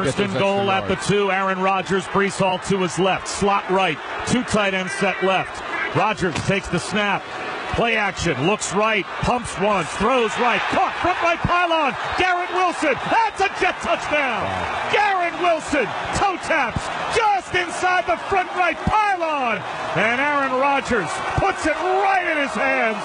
First and goal at the 2. Aaron Rodgers, Brees Hall to his left. Slot right. 2 tight ends set left. Rodgers takes the snap. Play action. Looks right. Pumps once. Throws right. Caught. Front right pylon. Garrett Wilson. That's a Jet touchdown. Wow. Garrett Wilson. Toe taps. Just inside the front right pylon. And Aaron Rodgers puts it right in his hands.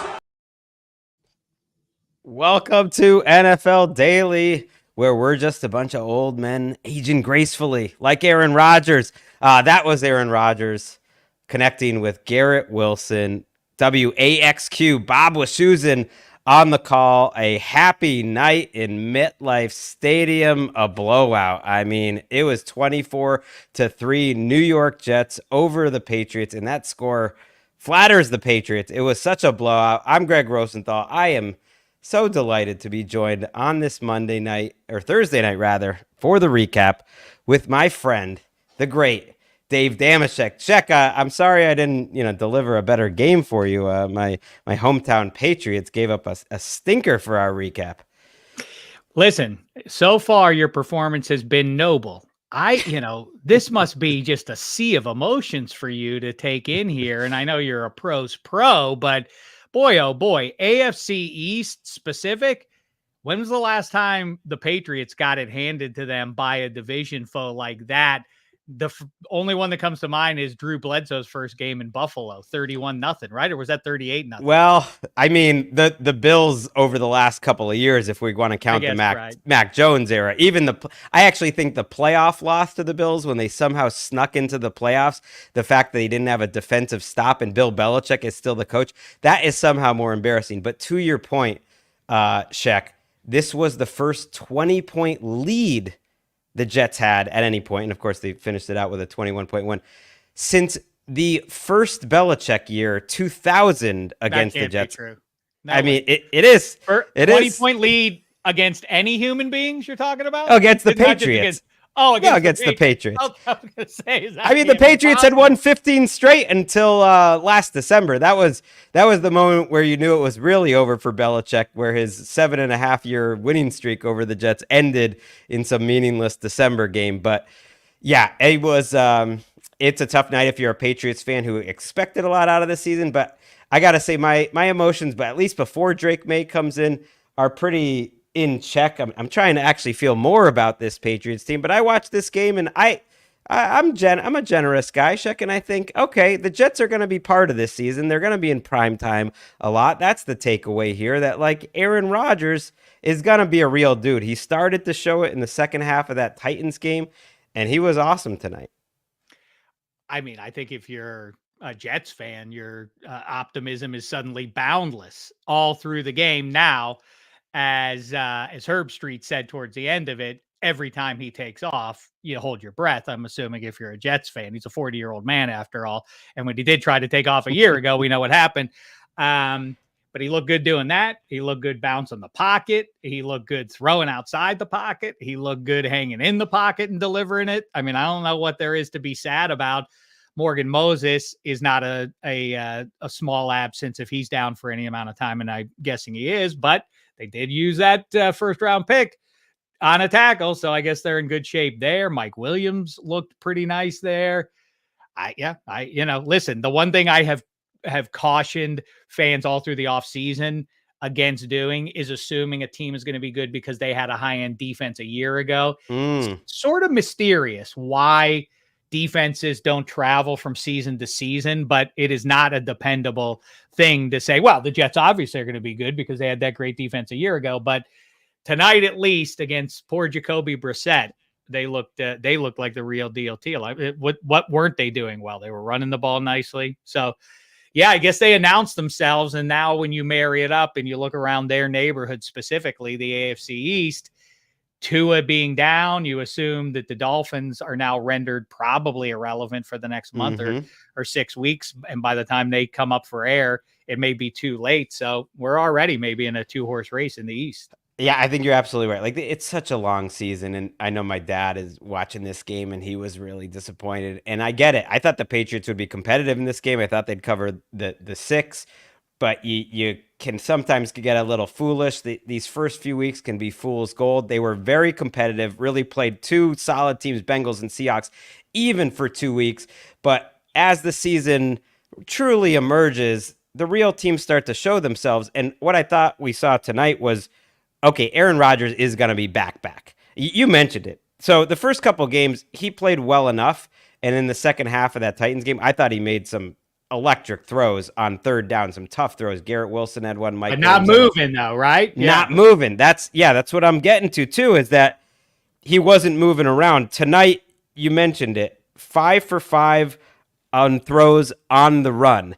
Welcome to NFL Daily, where we're just a bunch of old men aging gracefully, like Aaron Rodgers. That was Aaron Rodgers connecting with Garrett Wilson. WAXQ, Bob Wischusen on the call. A happy night in MetLife Stadium, a blowout. I mean, it was 24-3 New York Jets over the Patriots, and that score flatters the Patriots. It was such a blowout. I'm Gregg Rosenthal. I am so delighted to be joined on this Monday night, or Thursday night rather, for the recap with my friend, the great Dave Dameshek. Shek, I'm sorry I didn't, deliver a better game for you. My hometown Patriots gave up a stinker for our recap. Listen, so far your performance has been noble. This must be just a sea of emotions for you to take in here. And I know you're a pro's pro, but boy, oh boy, AFC East specific. When was the last time the Patriots got it handed to them by a division foe like that? The only one that comes to mind is Drew Bledsoe's first game in Buffalo, 31-0, right? Or was that 38-0? Well, I mean, the Bills over the last couple of years, if we want to count the Mac Jones era, I actually think the playoff loss to the Bills when they somehow snuck into the playoffs, the fact that they didn't have a defensive stop and Bill Belichick is still the coach, that is somehow more embarrassing. But to your point, Shek, this was the first 20-point lead the Jets had at any point, and of course they finished it out with a 21-point win since the first Belichick year, 2000, against the Jets. True. I mean, it is. It 20-point lead against any human beings you're talking about? Against the Patriots. Against the Patriots. I was going to say, the Patriots had won 15 straight until last December. That was the moment where you knew it was really over for Belichick, where his 7.5-year winning streak over the Jets ended in some meaningless December game. But yeah, it was. It's a tough night if you're a Patriots fan who expected a lot out of the season. But I got to say, my emotions, but at least before Drake May comes in, are pretty in check. I'm trying to actually feel more about this Patriots team, but I watched this game and I'm a generous guy, Shek, and I think, okay, the Jets are going to be part of this season. They're going to be in prime time a lot. That's the takeaway here, that like Aaron Rodgers is going to be a real dude. He started to show it in the second half of that Titans game, and he was awesome tonight. I mean, I think if you're a Jets fan, your optimism is suddenly boundless all through the game now. As Herb Street said towards the end of it, every time he takes off, you hold your breath. I'm assuming if you're a Jets fan, he's a 40-year-old man after all. And when he did try to take off a year ago, we know what happened. But he looked good doing that. He looked good bouncing the pocket. He looked good throwing outside the pocket. He looked good hanging in the pocket and delivering it. I mean, I don't know what there is to be sad about. Morgan Moses is not a small absence if he's down for any amount of time, and I'm guessing he is, but they did use that first round pick on a tackle, so I guess they're in good shape there. Mike Williams looked pretty nice there. Listen, the one thing I have cautioned fans all through the offseason against doing is assuming a team is going to be good because they had a high-end defense a year ago. It's sort of mysterious why defenses don't travel from season to season, but it is not a dependable thing to say, well, the Jets obviously are going to be good because they had that great defense a year ago. But tonight, at least against poor Jacoby Brissett, they looked like the real deal. What weren't they doing well? They were running the ball nicely. So yeah, I guess they announced themselves. And now when you marry it up and you look around their neighborhood, specifically the AFC East, Tua being down, you assume that the Dolphins are now rendered probably irrelevant for the next month or 6 weeks. And by the time they come up for air, it may be too late. So we're already maybe in a 2-horse race in the East. Yeah, I think you're absolutely right. Like, it's such a long season, and I know my dad is watching this game, and he was really disappointed. And I get it. I thought the Patriots would be competitive in this game. I thought they'd cover the 6, but you can sometimes get a little foolish. These first few weeks can be fool's gold. They were very competitive, really played two solid teams, Bengals and Seahawks, even for 2 weeks. But as the season truly emerges, the real teams start to show themselves. And what I thought we saw tonight was, okay, Aaron Rodgers is going to be back. You mentioned it. So the first couple games, he played well enough. And in the second half of that Titans game, I thought he made some electric throws on third down, some tough throws. Garrett Wilson had one. Mike, but not moving though, right? Yeah. Not moving. That's what I'm getting to too, is that he wasn't moving around. Tonight, you mentioned it, 5 for 5 on throws on the run,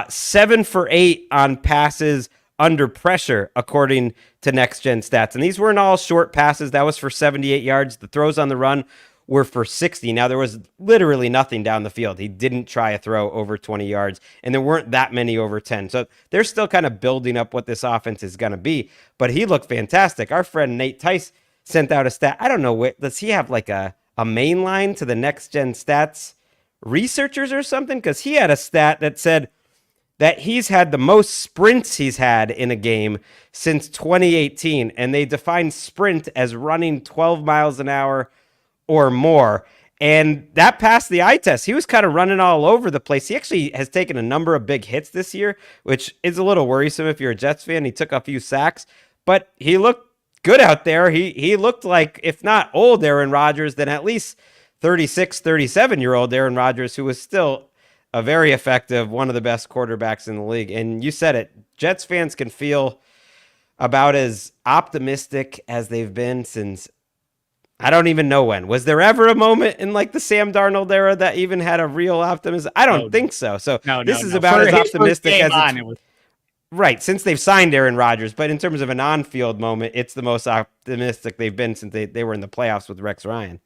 7 for 8 on passes under pressure, according to Next Gen Stats. And these weren't all short passes. That was for 78 yards. The throws on the run were for 60. Now, there was literally nothing down the field. He didn't try a throw over 20 yards, and there weren't that many over 10. So they're still kind of building up what this offense is going to be, but he looked fantastic. Our friend Nate Tice sent out a stat. I don't know, does he have like a main line to the Next Gen Stats researchers or something? Because he had a stat that said that he's had the most sprints he's had in a game since 2018, and they define sprint as running 12 miles an hour or more. And that passed the eye test. He was kind of running all over the place. He actually has taken a number of big hits this year, which is a little worrisome if you're a Jets fan. He took a few sacks, but he looked good out there. He looked like, if not old Aaron Rodgers, then at least 36, 37-year-old Aaron Rodgers, who was still a very effective, one of the best quarterbacks in the league. And you said it, Jets fans can feel about as optimistic as they've been since, I don't even know when. Was there ever a moment in like the Sam Darnold era that even had a real optimism? I don't think so. So this is about as optimistic as it's, right, since they've signed Aaron Rodgers. But in terms of an on-field moment, it's the most optimistic they've been since they were in the playoffs with Rex Ryan.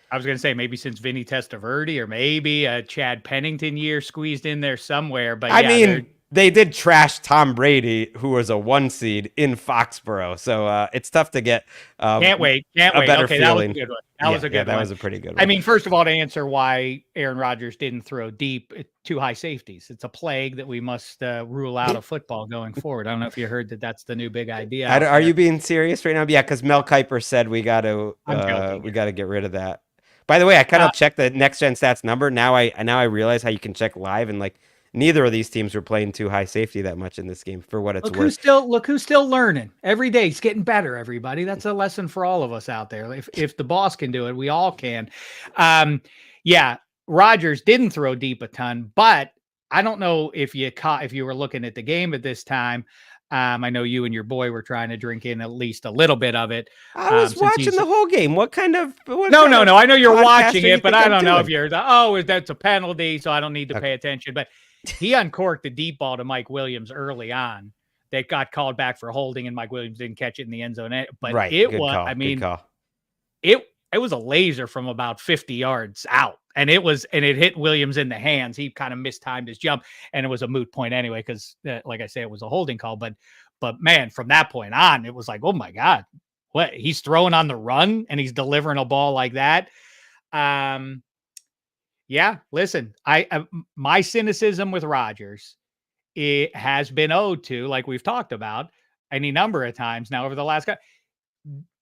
I was going to say maybe since Vinny Testaverde, or maybe a Chad Pennington year squeezed in there somewhere. But I mean, they did trash Tom Brady, who was a 1 seed in Foxborough. So it's tough to get can't wait. a better feeling. That was a good one. That was a good one. That was a pretty good one. I mean, first of all, to answer why Aaron Rodgers didn't throw deep, 2 high safeties. It's a plague that we must rule out of football going forward. I don't know if you heard that that's the new big idea. Are you being serious right now? Yeah, because Mel Kiper said we got to get rid of that. By the way, I kind of checked the Next Gen Stats number. Now I realize how you can check live, and like neither of these teams were playing 2 high safety that much in this game, for what it's worth. Look who's still learning. Every day it's getting better, everybody. That's a lesson for all of us out there. If the boss can do it, we all can. Yeah, Rodgers didn't throw deep a ton, but I don't know if you were looking at the game at this time. I know you and your boy were trying to drink in at least a little bit of it. I was watching the whole game. What kind of? No. I know you're watching it, but I don't know if you're that's a penalty, so I don't need to pay attention. But he uncorked the deep ball to Mike Williams early on that got called back for holding, and Mike Williams didn't catch it in the end zone. But right, it was a laser from about 50 yards out. And it hit Williams in the hands. He kind of mistimed his jump, and it was a moot point anyway, because like I say, it was a holding call. But man, from that point on, it was like, oh my God, what, he's throwing on the run and he's delivering a ball like that. Yeah, listen, my cynicism with Rodgers, it has been owed to, like we've talked about any number of times now over the last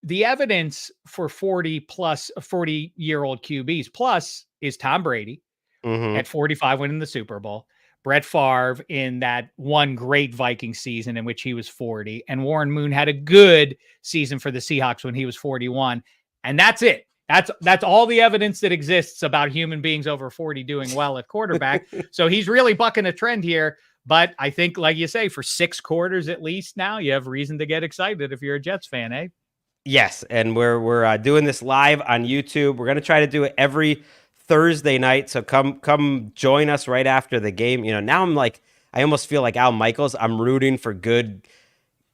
the evidence for 40-year-old QBs plus is Tom Brady at 45 winning the Super Bowl, Brett Favre in that one great Vikings season in which he was 40, and Warren Moon had a good season for the Seahawks when he was 41. And that's it. That's all the evidence that exists about human beings over 40 doing well at quarterback. So he's really bucking a trend here. But I think, like you say, for 6 quarters at least now, you have reason to get excited if you're a Jets fan, eh? Yes, and we're doing this live on YouTube. We're going to try to do it every Thursday night, so come join us right after the game. You know, now I'm like, I almost feel like Al Michaels. I'm rooting for good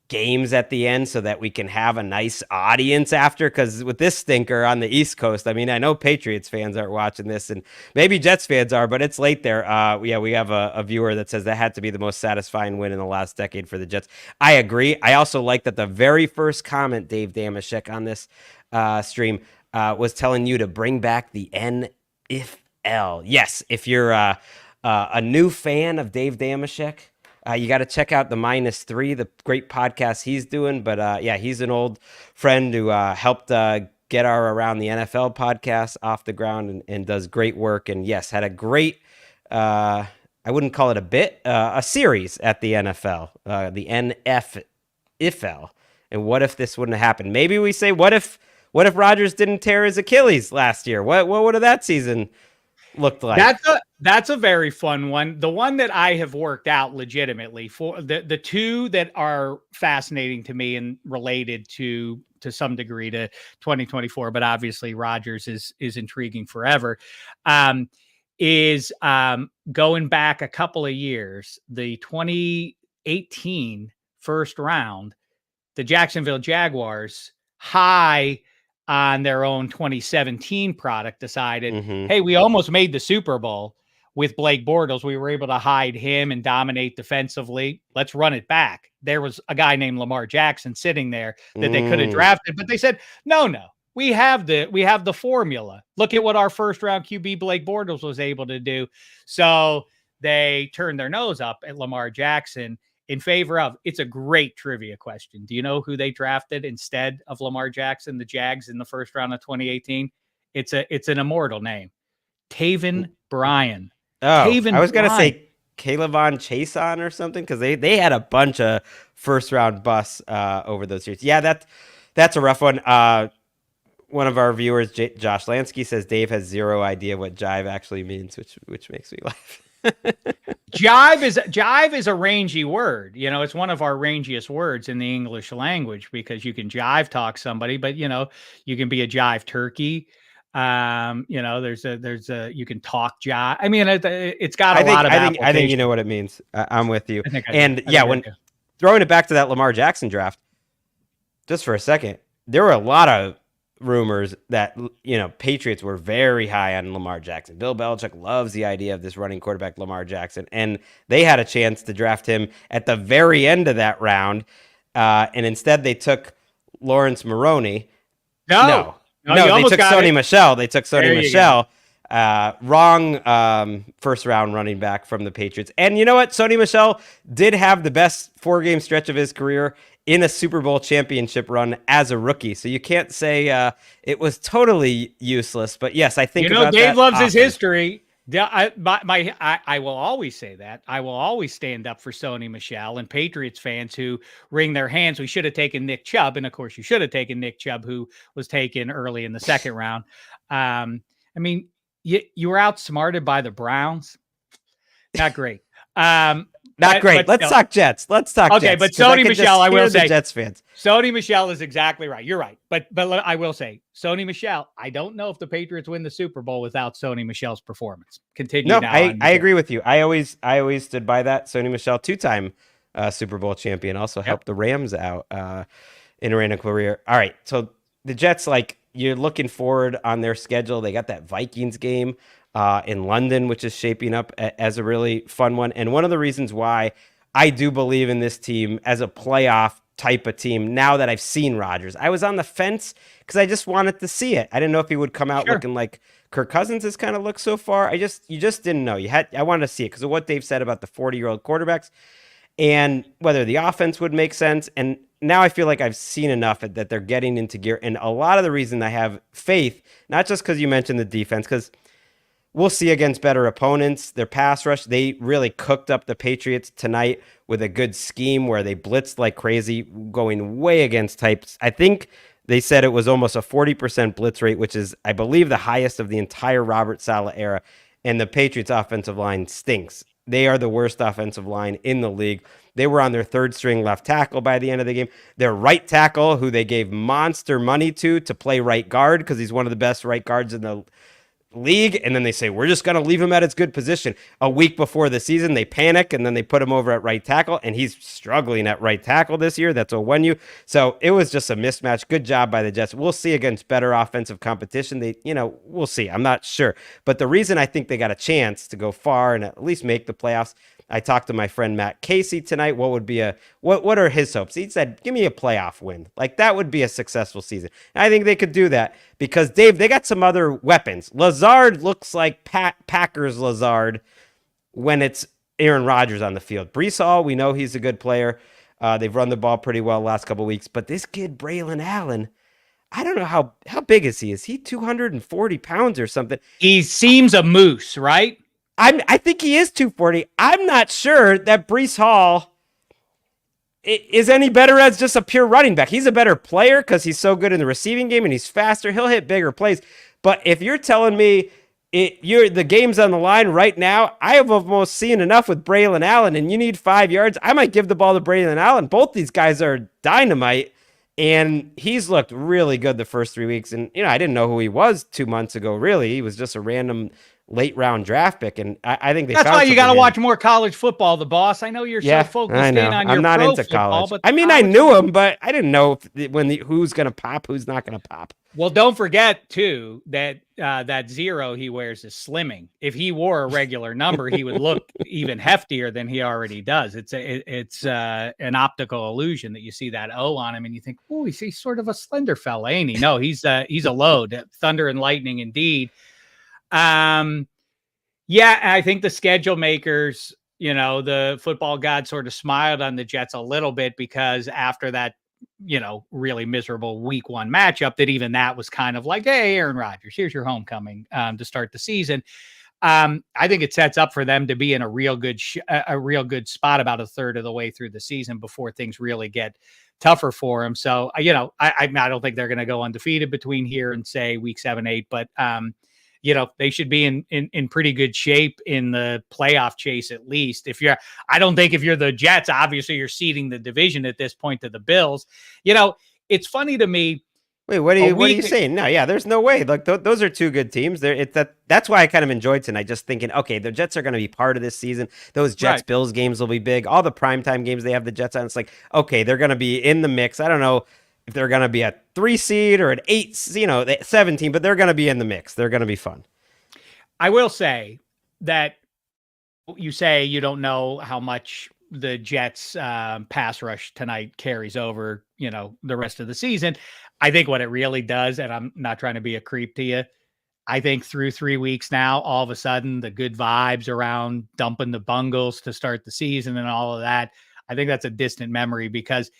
games at the end so that we can have a nice audience after, because with this stinker on the East Coast, I mean, I know Patriots fans aren't watching this, and maybe Jets fans are, but it's late there. We have a viewer that says that had to be the most satisfying win in the last decade for the Jets. I agree. I also like that the very first comment Dave Dameshek on this stream was telling you to bring back the NFL. Yes, if you're a new fan of Dave Dameshek, You got to check out the -3, the great podcast he's doing. But yeah, he's an old friend who helped get our Around the NFL podcast off the ground and does great work. And yes, had a great, I wouldn't call it a bit, a series at the NFL, the NFL. And what if this wouldn't have happened? Maybe we say, what if Rodgers didn't tear his Achilles last year? What would have that season looked like? That's a very fun one. The one that I have worked out legitimately for the two that are fascinating to me and related to some degree to 2024, but obviously Rodgers is intriguing forever. Is going back a couple of years, the 2018 first round, the Jacksonville Jaguars, high on their own 2017 product, decided, hey, we almost made the Super Bowl with Blake Bortles. We were able to hide him and dominate defensively. Let's run it back. There was a guy named Lamar Jackson sitting there that they could have drafted, but they said, no, we have the formula. Look at what our first round QB Blake Bortles was able to do. So they turned their nose up at Lamar Jackson in favor of, it's a great trivia question. Do you know who they drafted instead of Lamar Jackson, the Jags, in the first round of 2018? It's an immortal name. Taven Bryan. Oh, Taven I was going to say Calebon Chason or something, because they had a bunch of first round busts over those years. Yeah, that's a rough one. One of our viewers, Josh Lansky, says Dave has zero idea what jive actually means, which makes me laugh. Jive is a rangy word. It's one of our rangiest words in the English language, because you can jive talk somebody, but you can be a jive turkey. There's a you can talk jive. I mean, it's got a lot of application. I think you know what it means. I'm with you. When throwing it back to that Lamar Jackson draft, just for a second, there were a lot of rumors that Patriots were very high on Lamar Jackson. Bill Belichick loves the idea of this running quarterback Lamar Jackson, and they had a chance to draft him at the very end of that round, and instead they took Lawrence Maroney. No, they took Sony Michel. They took Sony Michel. Wrong first round running back from the Patriots. And you know what? Sony Michel did have the best 4-game stretch of his career in a Super Bowl championship run as a rookie. So you can't say it was totally useless. But yes, I think about Dave loves his history. I will always say that. I will always stand up for Sony Michel and Patriots fans who wring their hands. We should have taken Nick Chubb. And of course, you should have taken Nick Chubb, who was taken early in the second round. I mean, you were outsmarted by the Browns. Not great. Not great. Let's talk Jets. Okay, but Sony Michel, I will say, Jets fans. Sony Michel is exactly right. You're right. But I will say, Sony Michel, I don't know if the Patriots win the Super Bowl without Sony Michel's performance. Continue. No, I agree with you. I always stood by that. Sony Michel, 2-time Super Bowl champion, also helped the Rams out in a random career. All right, so the Jets, you're looking forward on their schedule. They got that Vikings game in London, which is shaping up as a really fun one. And one of the reasons why I do believe in this team as a playoff type of team, now that I've seen Rodgers, I was on the fence because I just wanted to see it. I didn't know if he would come out looking like Kirk Cousins has kind of looked so far. You just didn't know. I wanted to see it because of what Dave said about the 40-year-old quarterbacks and whether the offense would make sense. And now I feel like I've seen enough that they're getting into gear. And a lot of the reason I have faith, not just because you mentioned the defense, because we'll see against better opponents. Their pass rush, they really cooked up the Patriots tonight with a good scheme where they blitzed like crazy, going way against types. I think they said it was almost a 40% blitz rate, which is, I believe, the highest of the entire Robert Saleh era. And the Patriots offensive line stinks. They are the worst offensive line in the league. They were on their third string left tackle by the end of the game. Their right tackle, who they gave monster money to play right guard because he's one of the best right guards in the league, and then they say we're just going to leave him at his good position. A week before the season, they panic, and then they put him over at right tackle, and he's struggling at right tackle this year. That's Onwenu. So it was just a mismatch. Good job by the Jets. We'll see against better offensive competition. We'll see. I'm not sure. But the reason I think they got a chance to go far and at least make the playoffs, I talked to my friend Matt Casey tonight. What are his hopes? He said, give me a playoff win. That would be a successful season. And I think they could do that because, Dave, they got some other weapons. Lazard looks like Packers Lazard when it's Aaron Rodgers on the field. Breece Hall, we know he's a good player. They've run the ball pretty well the last couple of weeks. But this kid, Braylon Allen, I don't know how big is he? Is he 240 pounds or something? He seems a moose, right? I think he is 240. I'm not sure that Breece Hall is any better as just a pure running back. He's a better player because he's so good in the receiving game and he's faster. He'll hit bigger plays. But if you're telling me the game's on the line right now, I have almost seen enough with Braylon Allen, and you need 5 yards, I might give the ball to Braylon Allen. Both these guys are dynamite, and he's looked really good the first 3 weeks. And, I didn't know who he was 2 months ago, really. He was just a random late round draft pick, and I think that's why you got to watch more college football, the boss. I know you're so focused in on your I'm not into football, college. but I mean, I knew him, but I didn't know who's going to pop, who's not going to pop. Well, don't forget too that that 0 he wears is slimming. If he wore a regular number, he would look even heftier than he already does. It's an optical illusion that you see that O on him and you think, oh, he's sort of a slender fella, ain't he? No, he's a load. Thunder and lightning indeed. Yeah, I think the schedule makers, the football god sort of smiled on the Jets a little bit because after that, really miserable week 1 matchup, that even that was kind of like, hey, Aaron Rodgers, here's your homecoming to start the season. I think it sets up for them to be in a real good spot about a third of the way through the season before things really get tougher for them. So, I don't think they're going to go undefeated between here and say week 7, 8, but they should be in pretty good shape in the playoff chase, at least. I don't think if you're the Jets, obviously you're ceding the division at this point to the Bills. It's funny to me. Wait, what are you saying? No, yeah, there's no way. Like those are two good teams. That's why I kind of enjoyed tonight, just thinking, okay, the Jets are going to be part of this season. Those Jets-Bills games will be big. All the primetime games they have the Jets on, it's like, okay, they're going to be in the mix. I don't know if they're going to be a 3 seed or an 8, 17, but they're going to be in the mix. They're going to be fun. I will say that you say you don't know how much the Jets pass rush tonight carries over, the rest of the season. I think what it really does, and I'm not trying to be a creep to you, I think through 3 weeks now, all of a sudden the good vibes around dumping the Bungles to start the season and all of that, I think that's a distant memory because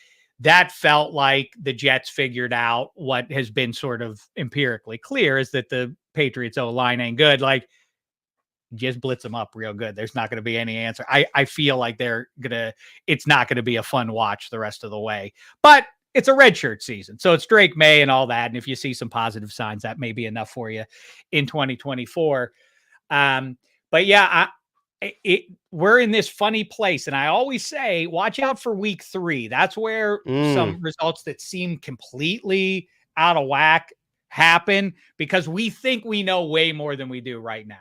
that felt like the Jets figured out what has been sort of empirically clear is that the Patriots O-line ain't good. Like, just blitz them up real good. There's not going to be any answer. I feel like it's not going to be a fun watch the rest of the way, but it's a redshirt season. So it's Drake May and all that. And if you see some positive signs, that may be enough for you in 2024. But yeah, we're in this funny place. And I always say, watch out for week 3. That's where some results that seem completely out of whack happen because we think we know way more than we do right now.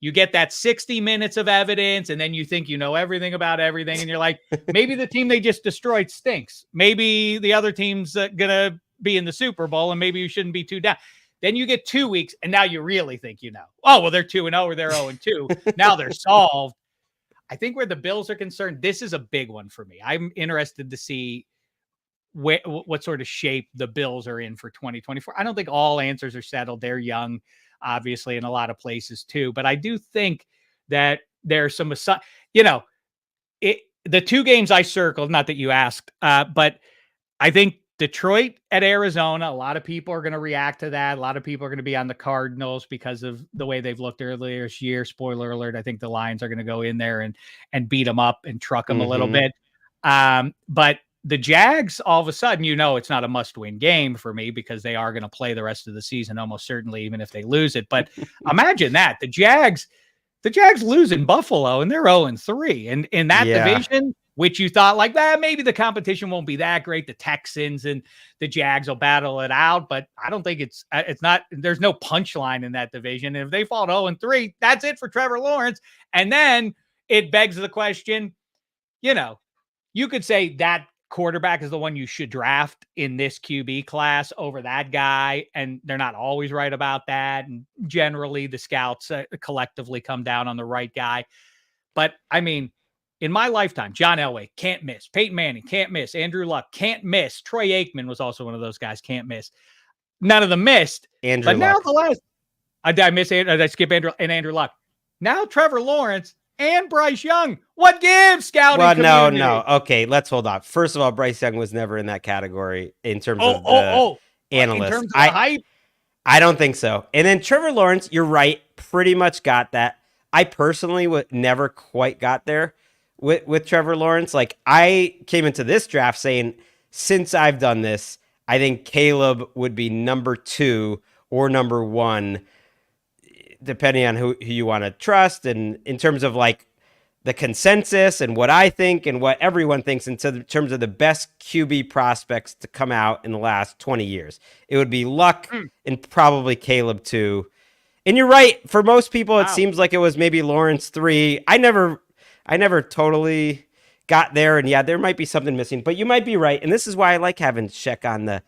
You get that 60 minutes of evidence and then you think you know everything about everything. And you're like, maybe the team they just destroyed stinks. Maybe the other team's going to be in the Super Bowl and maybe you shouldn't be too down. Then you get 2 weeks and now you really think you know. Oh, well, they're 2-0 or they're 0-2. Now they're solved. I think where the Bills are concerned, this is a big one for me. I'm interested to see what sort of shape the Bills are in for 2024. I don't think all answers are settled. They're young, obviously, in a lot of places too. But I do think that there's some, the 2 games I circled, not that you asked, but I think Detroit at Arizona, a lot of people are going to react to that. A lot of people are going to be on the Cardinals because of the way they've looked earlier this year. Spoiler alert. I think the Lions are going to go in there and beat them up and truck them a little bit. But the Jags, all of a sudden, it's not a must-win game for me because they are going to play the rest of the season, almost certainly, even if they lose it. But imagine that. The Jags lose in Buffalo, and they're 0-3. And in that division, which you thought like, maybe the competition won't be that great. The Texans and the Jags will battle it out. But I don't think it's not, there's no punchline in that division. And if they fall 0-3, that's it for Trevor Lawrence. And then it begs the question, you could say that quarterback is the one you should draft in this QB class over that guy. And they're not always right about that. And generally the scouts collectively come down on the right guy. But I mean, in my lifetime, John Elway can't miss. Peyton Manning can't miss. Andrew Luck can't miss. Troy Aikman was also one of those guys, can't miss. None of them missed. Andrew Luck. Now the last, I skip Andrew Luck. Now Trevor Lawrence, and Bryce Young. What gives, scouting Well, community? no. Okay, let's hold on. First of all, Bryce Young was never in that category in terms of the In analysts. terms of the hype, I don't think so. And then Trevor Lawrence, you're right, pretty much got that. I personally never quite got there with Trevor Lawrence. Like, I came into this draft saying, since I've done this, I think Caleb would be number 2 or number 1, depending on who you want to trust. And in terms of like the consensus and what I think and what everyone thinks in terms of the best QB prospects to come out in the last 20 years, it would be Luck and probably Caleb 2. And you're right. For most people, it seems like it was maybe Lawrence 3. I never totally got there. And yeah, there might be something missing, but you might be right. And this is why I like having Sheck on the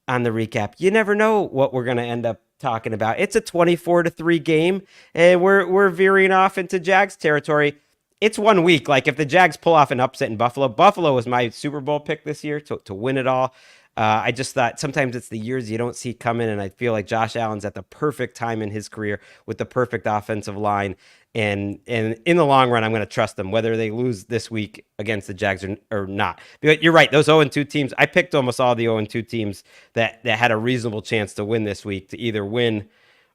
recap. You never know what we're going to end up talking about. It's a 24-3 game, and we're veering off into Jags territory. It's 1 week. Like, if the Jags pull off an upset in Buffalo was my Super Bowl pick this year to win it all. I just thought sometimes it's the years you don't see coming, and I feel like Josh Allen's at the perfect time in his career with the perfect offensive line. And in the long run, I'm going to trust them, whether they lose this week against the Jags or not. But you're right. Those 0-2 teams, I picked almost all the 0-2 teams that had a reasonable chance to win this week, to either win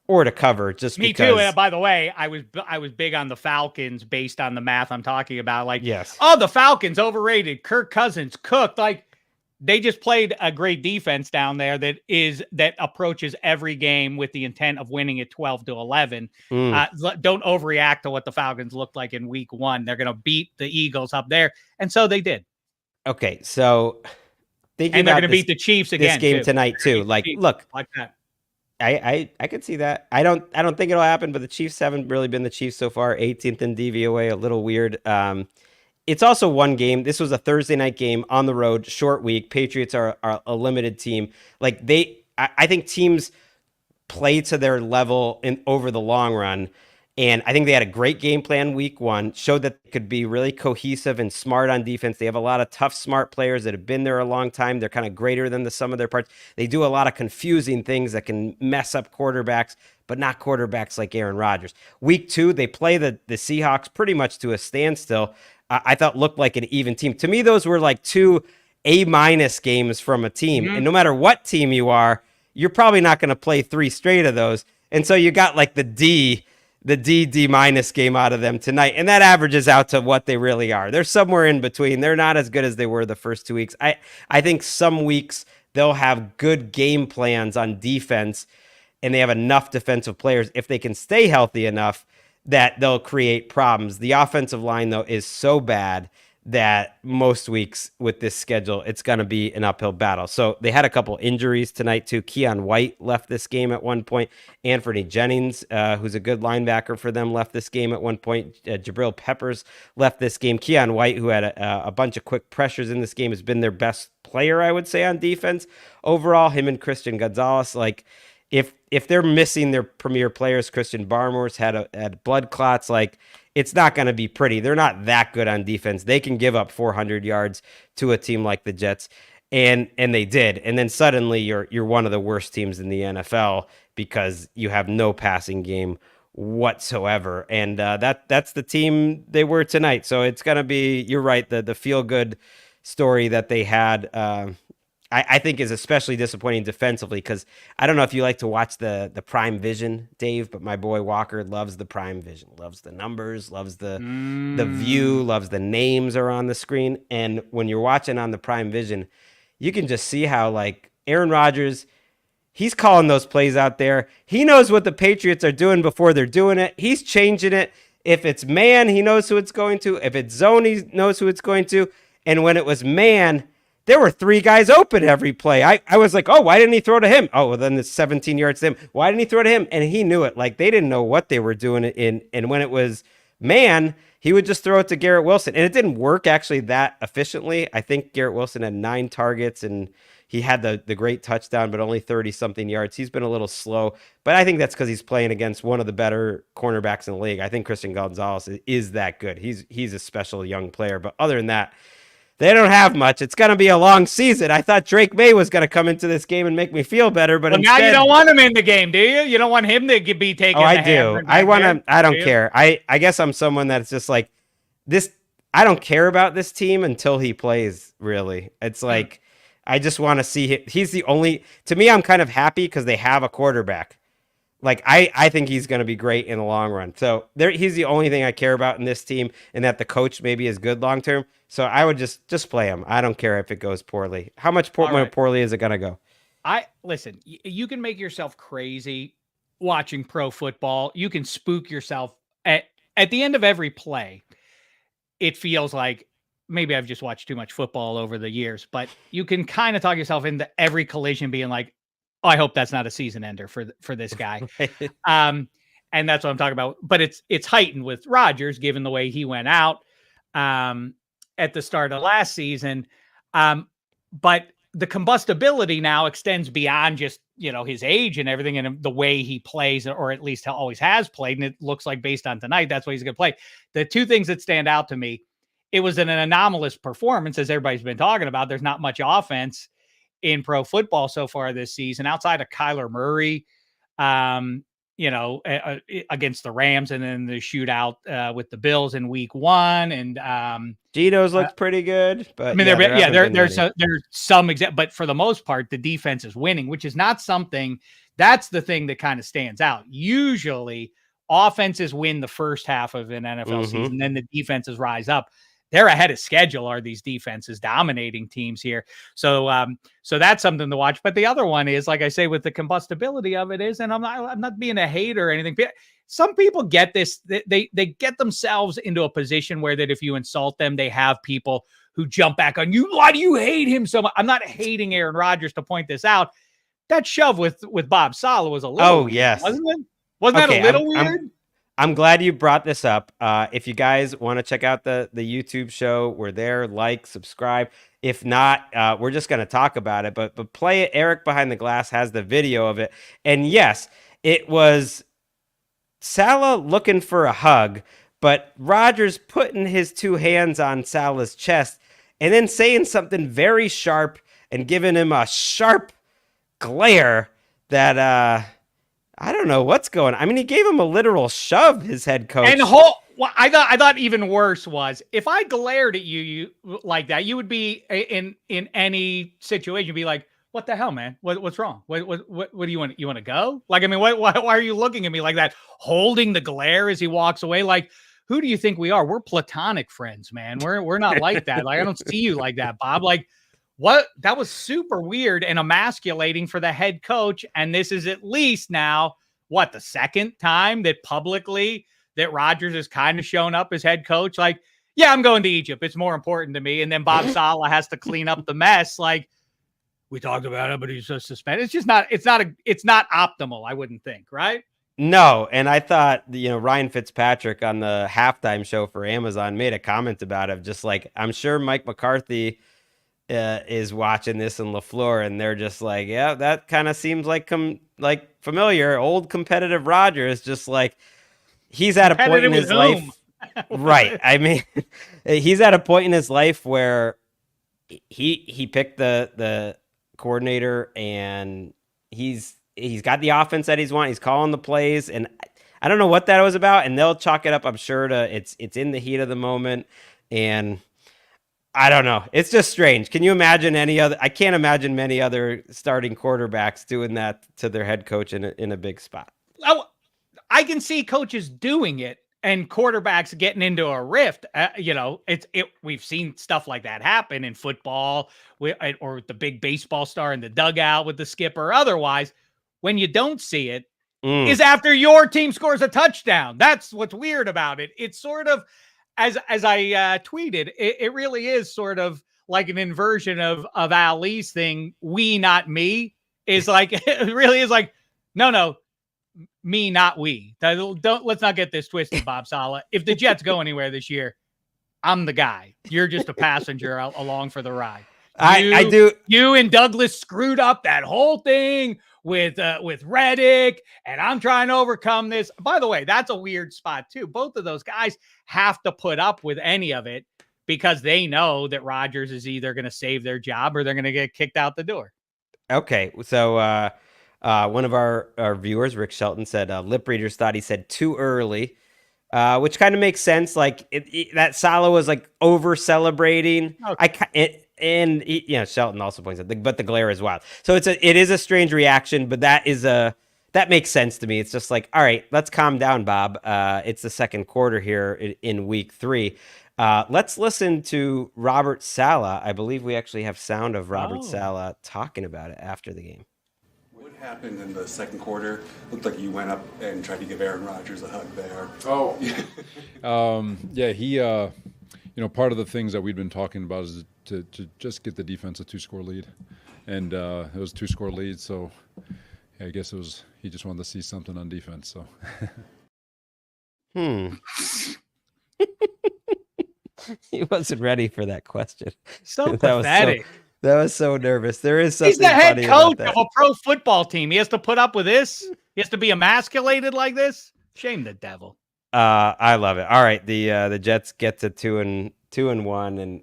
or to cover. Just me because. too. And by the way, I was big on the Falcons based on the math I'm talking about. Like, yes. Oh, the Falcons overrated. Kirk Cousins cooked. Like, they just played a great defense down there that approaches every game with the intent of winning it 12-11. Don't overreact to what the Falcons looked like in week 1. They're going to beat the Eagles up there. And so they did. Okay. So they're going to beat the Chiefs again. This game tonight too. Like, look, like that. I could see that. I don't think it'll happen, but the Chiefs haven't really been the Chiefs so far. 18th in DVOA, a little weird. It's also one game. This was a Thursday night game on the road, short week. Patriots are a limited team. Like, I think teams play to their level over the long run. And I think they had a great game plan week 1, showed that they could be really cohesive and smart on defense. They have a lot of tough, smart players that have been there a long time. They're kind of greater than the sum of their parts. They do a lot of confusing things that can mess up quarterbacks, but not quarterbacks like Aaron Rodgers. Week 2, they play the Seahawks pretty much to a standstill. I thought looked like an even team. To me, those were like 2 A- games from a team. And no matter what team you are, you're probably not going to play 3 straight of those. And so you got like the D- game out of them tonight. And that averages out to what they really are. They're somewhere in between. They're not as good as they were the first 2 weeks. I think some weeks they'll have good game plans on defense, and they have enough defensive players, if they can stay healthy enough, that they'll create problems. The offensive line, though, is so bad that most weeks with this schedule, it's going to be an uphill battle. So they had a couple injuries tonight, too. Keon White left this game at one point. Anthony Jennings, who's a good linebacker for them, left this game at one point. Jabril Peppers left this game. Keon White, who had a bunch of quick pressures in this game, has been their best player, I would say, on defense. Overall, him and Christian Gonzalez, like, if they're missing their premier players, Christian Barmore's had blood clots, like, it's not going to be pretty. They're not that good on defense. They can give up 400 yards to a team like the Jets, and they did. And then suddenly you're one of the worst teams in the NFL because you have no passing game whatsoever. And that's the team they were tonight. So it's going to be, you're right, the feel good story that they had. I think is especially disappointing defensively, because I don't know if you like to watch the Prime Vision, Dave, but my boy Walker loves the Prime Vision, loves the numbers, loves the view, loves the names are on the screen. And when you're watching on the Prime Vision, you can just see how, like, Aaron Rodgers, he's calling those plays out there. He knows what the Patriots are doing before they're doing it. He's changing it. If it's man, he knows who it's going to. If it's zone, he knows who it's going to. And when it was man, there were 3 guys open every play. I was like, oh, why didn't he throw to him? Oh, well, then it's 17 yards to him. Why didn't he throw to him? And he knew it. Like, they didn't know what they were doing. And when it was man, he would just throw it to Garrett Wilson. And it didn't work actually that efficiently. I think Garrett Wilson had 9 targets, and he had the great touchdown, but only 30-something yards. He's been a little slow, but I think that's because he's playing against one of the better cornerbacks in the league. I think Christian Gonzalez is that good. He's a special young player. But other than that, They don't have much. It's going to be a long season. I thought Drake May was going to come into this game and make me feel better, but instead, now you don't want him in the game, do you? You don't want him to be taking. Oh, I do. I want to. I don't care. I guess I'm someone that's just like this. I don't care about this team until he plays. Really, it's like I just want to see him. He's the only. To me, I'm kind of happy because they have a quarterback. Like I think he's going to be great in the long run. So he's the only thing I care about in this team, and that the coach maybe is good long term. So I would just play him. I don't care if it goes poorly. How much poorly is it going to go? Listen. You can make yourself crazy watching pro football. You can spook yourself at the end of every play. It feels like maybe I've just watched too much football over the years, but you can kind of talk yourself into every collision being like, oh, I hope that's not a season ender for this guy. And that's what I'm talking about. But it's heightened with Rodgers, given the way he went out at the start of last season. But the combustibility now extends beyond just, his age and everything and the way he plays, or at least always has played. And it looks like based on tonight, that's what he's going to play. The two things that stand out to me, it was an anomalous performance, as everybody's been talking about. There's not much offense in pro football so far this season, outside of Kyler Murray, against the Rams, and then the shootout with the Bills in week 1. And Geno's looked pretty good, but I mean, there's some example, but for the most part, the defense is winning, which is not something. That's the thing that kind of stands out. Usually, offenses win the first half of an NFL season, then the defenses rise up. They're ahead of schedule, are these defenses dominating teams here. So that's something to watch. But the other one is, like I say, with the combustibility of it is, and I'm not being a hater or anything. Some people get this, they get themselves into a position where that if you insult them, they have people who jump back on you. Why do you hate him so much? I'm not hating Aaron Rodgers to point this out. That shove with Bob Salah was a little weird, yes. wasn't it? Wasn't that a little weird? I'm glad you brought this up. If you guys want to check out the YouTube show, we're there. Like, subscribe. If not, we're just going to talk about it. But play it. Eric Behind the Glass has the video of it. And yes, it was Salah looking for a hug, but Rodgers putting his two hands on Salah's chest and then saying something very sharp and giving him a sharp glare that I don't know what's going on. I mean, he gave him a literal shove, his head coach. And I thought even worse was if I glared at you like that, you would be in any situation, you'd be like, what the hell, man? What's wrong? What do you want? You want to go? Like, I mean, why are you looking at me like that, holding the glare as he walks away? Like, who do you think we are? We're platonic friends, man. We're not like that. Like, I don't see you like that, Bob. Like, what? That was super weird and emasculating for the head coach. And this is at least now, the second time that publicly that Rodgers has kind of shown up as head coach. Like, yeah, I'm going to Egypt. It's more important to me. And then Bob Salah has to clean up the mess. Like, we talked about it, but he's just suspended. It's just not, it's not optimal, I wouldn't think, right? No. And I thought, Ryan Fitzpatrick on the halftime show for Amazon made a comment about it. Just like, I'm sure Mike McCarthy is watching this in LaFleur, and they're just like, yeah, that kind of seems like familiar, old competitive Rodgers. Just like he's at a point in his life, right? I mean, he's at a point in his life where he picked the coordinator, and he's got the offense that he's wanting. He's calling the plays, and I don't know what that was about. And they'll chalk it up, I'm sure, to it's in the heat of the moment, and I don't know. It's just strange. Can you imagine I can't imagine many other starting quarterbacks doing that to their head coach in a big spot. I can see coaches doing it and quarterbacks getting into a rift. We've seen stuff like that happen in football or the big baseball star in the dugout with the skipper. Otherwise, when you don't see it is after your team scores a touchdown. That's what's weird about it. It's sort of, as I tweeted, it really is sort of like an inversion of Ali's thing. We, not me, is like, it really is like, no, me, not we. Let's not get this twisted, Bob Salah. If the Jets go anywhere this year, I'm the guy. You're just a passenger along for the ride. I do. You and Douglas screwed up that whole thing with Reddick, and I'm trying to overcome this. By the way, that's a weird spot too. Both of those guys have to put up with any of it because they know that Rodgers is either going to save their job or they're going to get kicked out the door. Okay, so one of our viewers, Rick Shelton, said lip readers thought he said too early, which kind of makes sense. Like that Salah was like over celebrating. Okay. Shelton also points out, but the glare is wild. So it is a strange reaction, but that makes sense to me. It's just like, all right, let's calm down, Bob. It's the second quarter here in week 3. Let's listen to Robert Salah. I believe we actually have sound of Robert Salah talking about it after the game. What happened in the second quarter? Looked like you went up and tried to give Aaron Rodgers a hug there. Oh, yeah. He, part of the things that we've been talking about is to just get the defense a 2-score lead, and it was a 2-score lead. So, yeah, I guess he just wanted to see something on defense. So, He wasn't ready for that question. So pathetic. That was so nervous. There is something. He's the head funny coach about that. of a pro football team. He has to put up with this. He has to be emasculated like this. Shame the devil. I love it. All right, the Jets get to 2-1,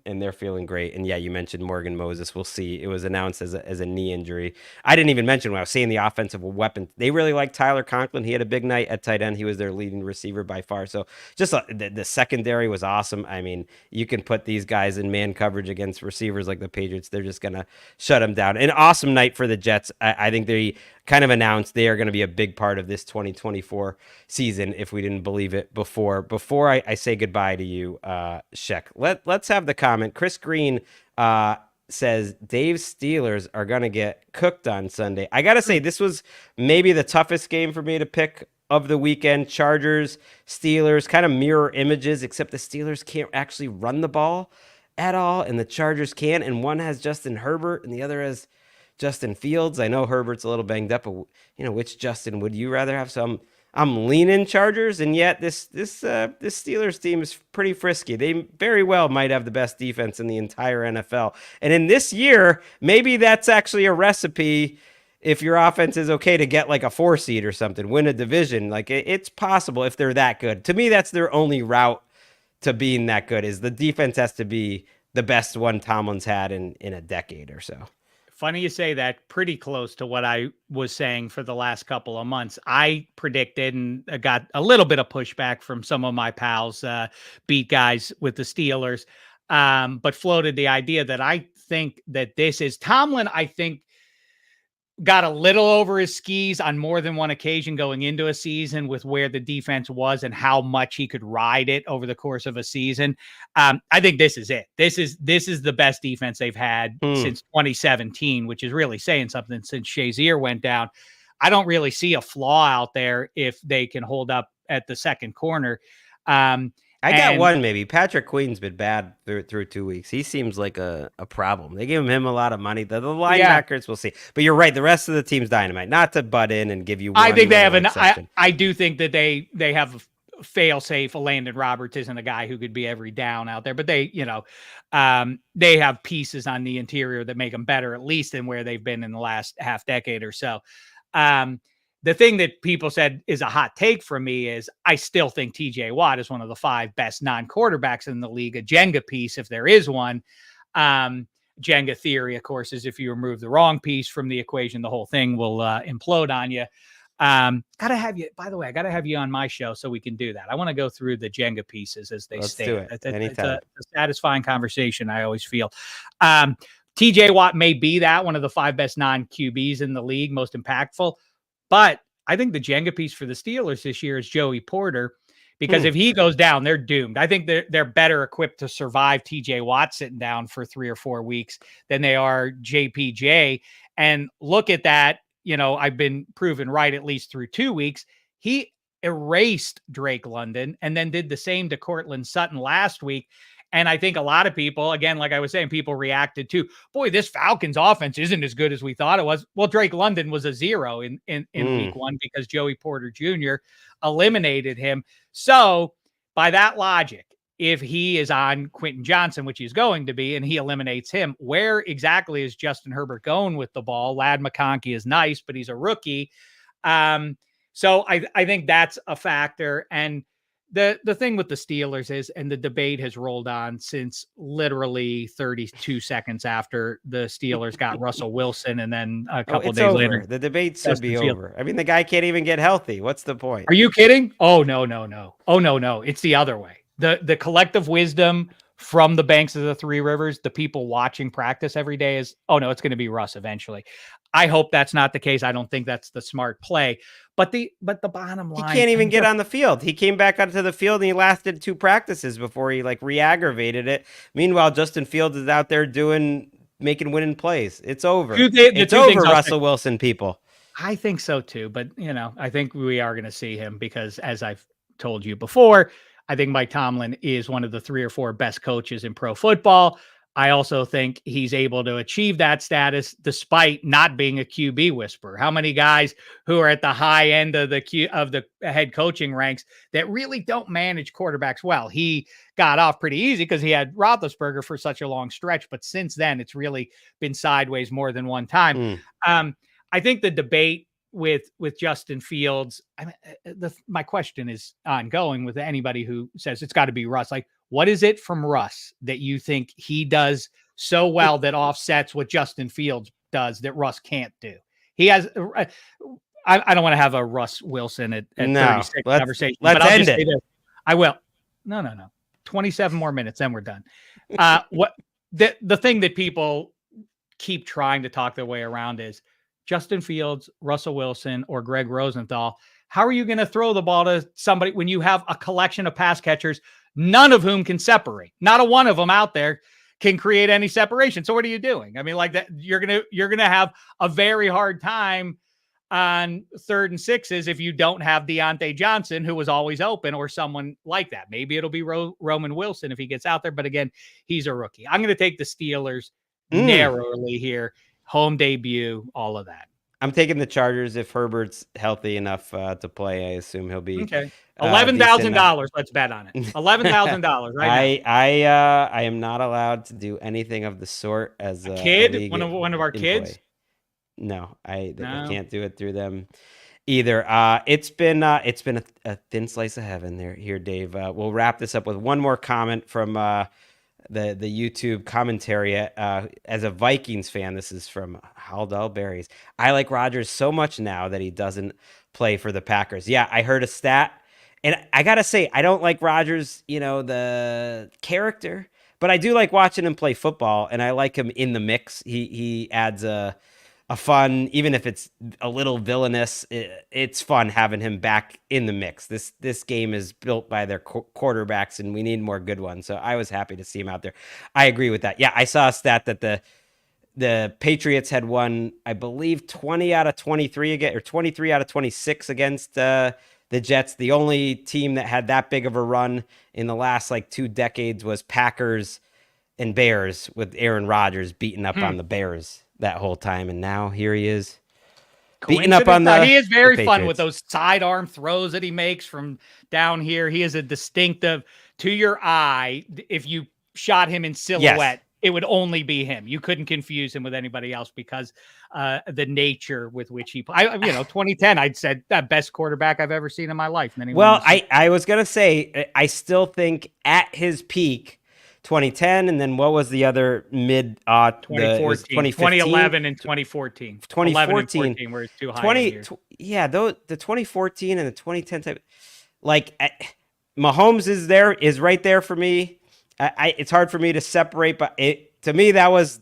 and they're feeling great. And yeah, you mentioned Morgan Moses. We'll see. It was announced as a knee injury. I didn't even mention when I was seeing the offensive weapon. They really like Tyler Conklin. He had a big night at tight end. He was their leading receiver by far. So just the secondary was awesome. I mean, you can put these guys in man coverage against receivers like the Patriots. They're just gonna shut them down. An awesome night for the Jets. I think they kind of announced they are going to be a big part of this 2024 season if we didn't believe it before. Before I say goodbye to you, Shek, let's have the comment. Chris Green says Dave's Steelers are going to get cooked on Sunday. I got to say, this was maybe the toughest game for me to pick of the weekend. Chargers, Steelers, kind of mirror images, except the Steelers can't actually run the ball at all, and the Chargers can, and one has Justin Herbert, and the other has Justin Fields. I know Herbert's a little banged up, but which Justin would you rather have? So I'm leaning Chargers, and yet this Steelers team is pretty frisky. They very well might have the best defense in the entire NFL. And in this year, maybe that's actually a recipe if your offense is okay to get like a 4 seed or something, win a division. Like it's possible if they're that good. To me, that's their only route to being that good, is the defense has to be the best one Tomlin's had in a decade or so. Funny you say that. Pretty close to what I was saying for the last couple of months. I predicted and got a little bit of pushback from some of my pals, beat guys with the Steelers, but floated the idea that I think that this is Tomlin. I think got a little over his skis on more than one occasion going into a season with where the defense was and how much he could ride it over the course of a season. I think this is it. This is the best defense they've had since 2017, which is really saying something since Shazier went down. I don't really see a flaw out there if they can hold up at the second corner. I got one maybe. Patrick Queen's been bad through 2 weeks. He seems like a problem. They gave him a lot of money. The linebackers, we'll see. But you're right. The rest of the team's dynamite. Not to butt in and give you one. I think they have I do think that they have a fail-safe. Landon Roberts isn't a guy who could be every down out there. But they have pieces on the interior that make them better, at least than where they've been in the last half decade or so. The thing that people said is a hot take from me is I still think TJ Watt is one of the 5 best non-quarterbacks in the league, a Jenga piece, if there is one. Jenga theory, of course, is if you remove the wrong piece from the equation, the whole thing will implode on you. Gotta have you, by the way, I gotta have you on my show so we can do that. I want to go through the Jenga pieces as they stay. Let's do it. Anytime. It's a satisfying conversation, I always feel. TJ Watt may be one of the 5 best non-QBs in the league, most impactful. But I think the Jenga piece for the Steelers this year is Joey Porter, because if he goes down, they're doomed. I think they're better equipped to survive TJ Watt sitting down for 3 or 4 weeks than they are JPJ. And look at that. I've been proven right at least through 2 weeks. He erased Drake London and then did the same to Cortland Sutton last week. And I think a lot of people, again, like I was saying, people reacted to, boy, this Falcons offense isn't as good as we thought it was. Well, Drake London was a 0 in week 1 because Joey Porter Jr. eliminated him. So by that logic, if he is on Quentin Johnson, which he's going to be, and he eliminates him, where exactly is Justin Herbert going with the ball? Ladd McConkey is nice, but he's a rookie. So I think that's a factor. And The thing with the Steelers is, and the debate has rolled on since literally 32 seconds after the Steelers got Russell Wilson, and then a couple days later, the debate should Justin be Fields. over. I mean, the guy can't even get healthy. What's the point? Are you kidding? Oh no. Oh no. It's the other way. The collective wisdom from the banks of the Three Rivers, the people watching practice every day is, oh no, it's going to be Russ eventually. I hope that's not the case. I don't think that's the smart play. But the bottom line, he can't even get on the field. He came back onto the field and he lasted 2 practices before he like re-aggravated it. Meanwhile, Justin Fields is out there making winning plays. It's over. It's over, Russell Wilson, people. I think so too. But I think we are going to see him because, as I've told you before, I think Mike Tomlin is one of the 3 or 4 best coaches in pro football. I also think he's able to achieve that status despite not being a QB whisperer. How many guys who are at the high end of the head coaching ranks that really don't manage quarterbacks well? He got off pretty easy because he had Roethlisberger for such a long stretch, but since then it's really been sideways more than one time. I think the debate with Justin Fields, my question is ongoing with anybody who says it's got to be Russ. Like, what is it from Russ that you think he does so well that offsets what Justin Fields does that Russ can't do? He has. I don't want to have a Russ Wilson at 36 conversation. Let's end it. I will. No. 27 more minutes, then we're done. What the thing that people keep trying to talk their way around is Justin Fields, Russell Wilson, or Gregg Rosenthal. How are you going to throw the ball to somebody when you have a collection of pass catchers, none of whom can separate? Not a one of them out there can create any separation. So what are you doing? I mean, like that, you're gonna have a very hard time on 3rd and 6s if you don't have Deontay Johnson, who was always open, or someone like that. Maybe it'll be Roman Wilson if he gets out there. But again, he's a rookie. I'm going to take the Steelers narrowly here. Home debut, all of that. I'm taking the Chargers if Herbert's healthy enough to play. I assume he'll be okay. $11,000. Let's bet on it. $11,000 right now. I am not allowed to do anything of the sort as a kid. One of our kids. No, I can't do it through them either. It's been a thin slice of heaven here, Dave. We'll wrap this up with one more comment from the YouTube commentary. As a Vikings fan, this is from Haldell Berries. I like Rodgers so much now that he doesn't play for the Packers. Yeah, I heard a stat, and I gotta say, I don't like Rodgers, the character, but I do like watching him play football, and I like him in the mix. He adds a fun, even if it's a little villainous, it's fun having him back in the mix. This game is built by their quarterbacks, and we need more good ones. So I was happy to see him out there. I agree with that. Yeah, I saw a stat that the Patriots had won, I believe, 20 out of 23 again, or 23 out of 26 against the Jets. The only team that had that big of a run in the last 2 decades was Packers and Bears, with Aaron Rodgers beating up on the Bears that whole time, and now here he is beating up on he is very fun with those sidearm throws that he makes from down here. He is a distinctive, to your eye, if you shot him in silhouette, it would only be him. You couldn't confuse him with anybody else because the nature with which he 2010, I'd said that best quarterback I've ever seen in my life. Well, I was gonna say, I still think at his peak 2010, and then what was the other mid 2011 and 2014. 2014 and 14 were too high. The 2014 and the 2010 type, Mahomes is right there for me. It's hard for me to separate, but to me that was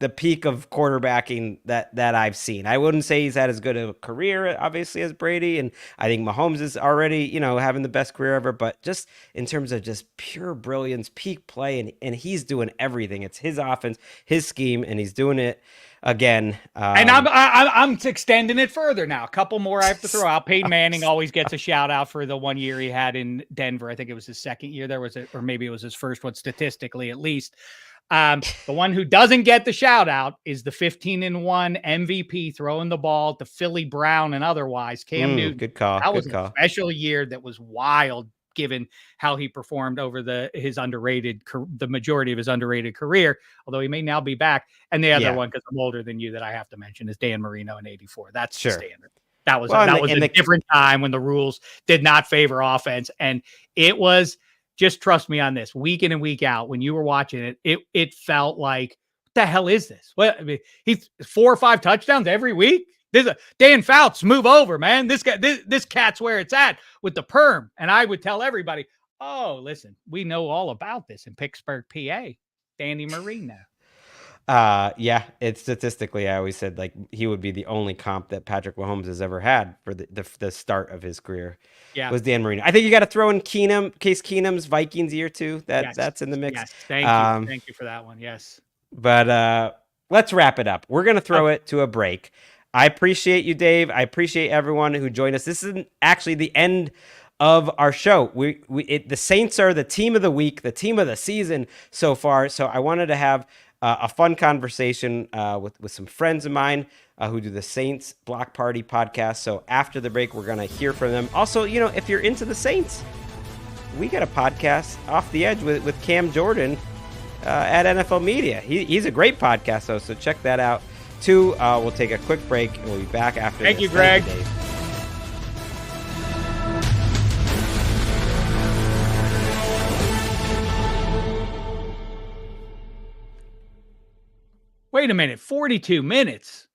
the peak of quarterbacking that I've seen. I wouldn't say he's had as good a career, obviously, as Brady, and I think Mahomes is already, having the best career ever, but just in terms of just pure brilliance, peak play, and he's doing everything. It's his offense, his scheme, and he's doing it again. And I'm extending it further now. A couple more I have to throw out. Peyton Manning always gets a shout out for the 1 year he had in Denver. I think it was his second year. Or maybe it was his first one, statistically at least. The one who doesn't get the shout out is the 15-1 MVP throwing the ball to Philly Brown and otherwise. Cam Newton. Good call. That was a special year that was wild, given how he performed over the majority of his underrated career, although he may now be back. And the other one, because I'm older than you, that I have to mention is Dan Marino in '84. That's the standard. That was a different time when the rules did not favor offense. And it was, just trust me on this, week in and week out, when you were watching it, it felt like, what the hell is this? Well, I mean, he's 4 or 5 touchdowns every week. There's a Dan Fouts, move over, man. This guy, this cat's where it's at with the perm. And I would tell everybody, oh, listen, we know all about this in Pittsburgh, PA. Danny Marino. Yeah, it's statistically, I always said like he would be the only comp that Patrick Mahomes has ever had for the start of his career. Yeah, was Dan Marino. I think you got to throw in Case Keenum's Vikings year too. That's in the mix. Yes, thank you for that one. Yes, but let's wrap it up. We're gonna throw it to a break. I appreciate you, Dave. I appreciate everyone who joined us. This is actually the end of our show. The Saints are the team of the week, the team of the season so far. So I wanted to have a fun conversation with some friends of mine who do the Saints Block Party podcast. So after the break, we're going to hear from them. Also, if you're into the Saints, we got a podcast, Off the Edge, with Cam Jordan at NFL Media. He's a great podcast host, so check that out too. We'll take a quick break, and we'll be back after Thank this. you, Greg. Thank you, Dave. Wait a minute, 42 minutes.